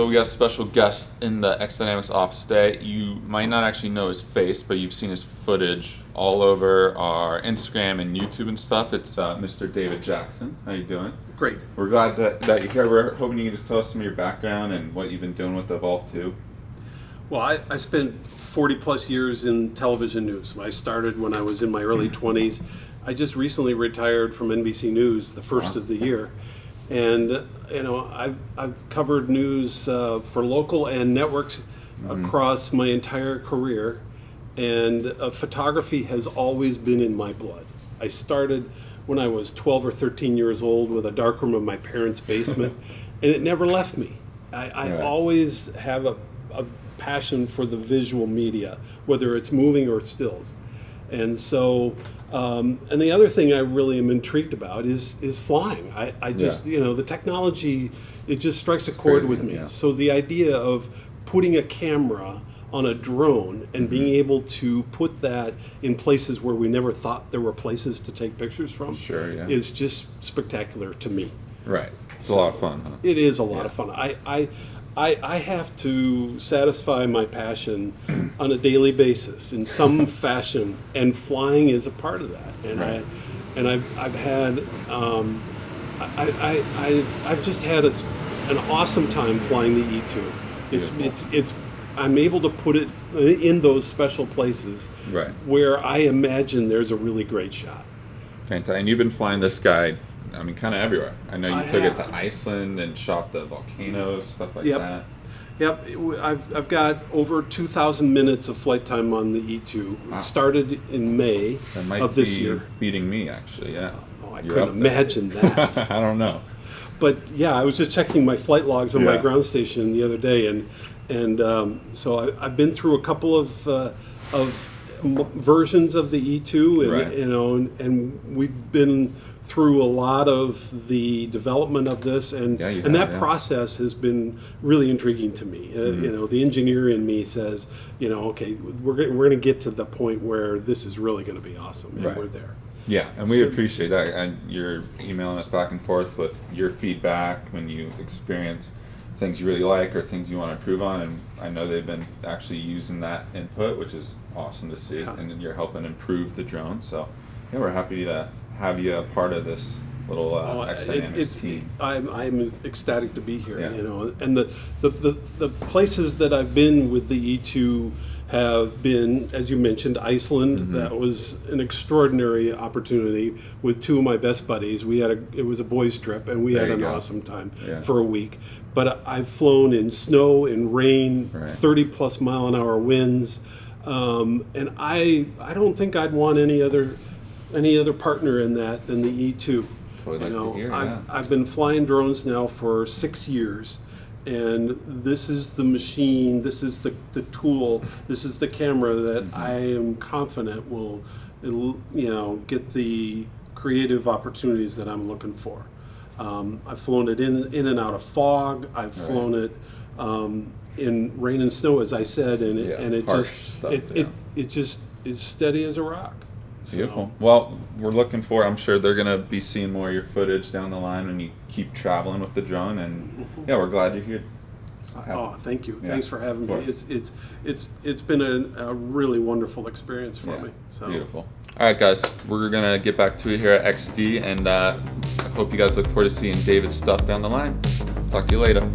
So we got a special guest in the XDynamics office today. You might not actually know his face, but you've seen his footage all over our Instagram and YouTube and stuff. It's Mr. David Jackson. How you doing? Great. We're glad that you're here. We're hoping you can just tell us some of your background and what you've been doing with the Evolve 2. Well, I spent 40 plus years in television news. I started when I was in my early 20s. I just recently retired from NBC News, the first of the year. And I've covered news for local and networks across my entire career, and photography has always been in my blood. I started when I was 12 or 13 years old with a darkroom in my parents' basement, and it never left me. I always have a passion for the visual media, whether it's moving or stills. And so, and the other thing I really am intrigued about is flying. I just, the technology, it just strikes a chord with me. Yeah. So the idea of putting a camera on a drone and being able to put that in places where we never thought there were places to take pictures from is just spectacular to me. Right. It's a lot of fun, huh? It is a lot of fun. I have to satisfy my passion on a daily basis in some fashion, and flying is a part of that. And I've just had an awesome time flying the E2. I'm able to put it in those special places where I imagine there's a really great shot. Fantastic. And you've been flying this guy, I mean, kind of everywhere. I know you took it to Iceland and shot the volcanoes, stuff like that. Yep. I've got over 2,000 minutes of flight time on the E2. Wow. It started in May of this year. Beating me, actually, yeah. Oh, I couldn't imagine that. I don't know. But yeah, I was just checking my flight logs on my ground station the other day, and so I've been through a couple of versions of the E2, and we've been through a lot of the development of this, and that process has been really intriguing to me. The engineer in me says, okay, we're going to get to the point where this is really going to be awesome, and we're there. Yeah, and we appreciate that. And you're emailing us back and forth with your feedback when you experience things you really like or things you want to improve on, and I know they've been actually using that input, which is awesome to see, and you're helping improve the drone. So yeah, we're happy to have you a part of this little XDynamics team. I'm ecstatic to be here. And the places that I've been with the E2 have been, as you mentioned, Iceland. That was an extraordinary opportunity with two of my best buddies. It was a boys' trip, and we had an awesome time for a week. But I've flown in snow, in rain, 30 plus mile an hour winds, and I don't think I'd want any other partner in that than the E2. I've been flying drones now for 6 years, and this is the machine, this is the tool, this is the camera that I am confident will get the creative opportunities that I'm looking for. I've flown it in and out of fog. I've flown it in rain and snow, as I said, and it just is steady as a rock. Beautiful. Well, we're looking for. I'm sure they're gonna be seeing more of your footage down the line when you keep traveling with the drone, and we're glad you're here. Oh, thank you. Thanks for having me. It's been a really wonderful experience for me. So. Beautiful. All right, guys, we're gonna get back to it here at XD, and I hope you guys look forward to seeing David's stuff down the line. Talk to you later.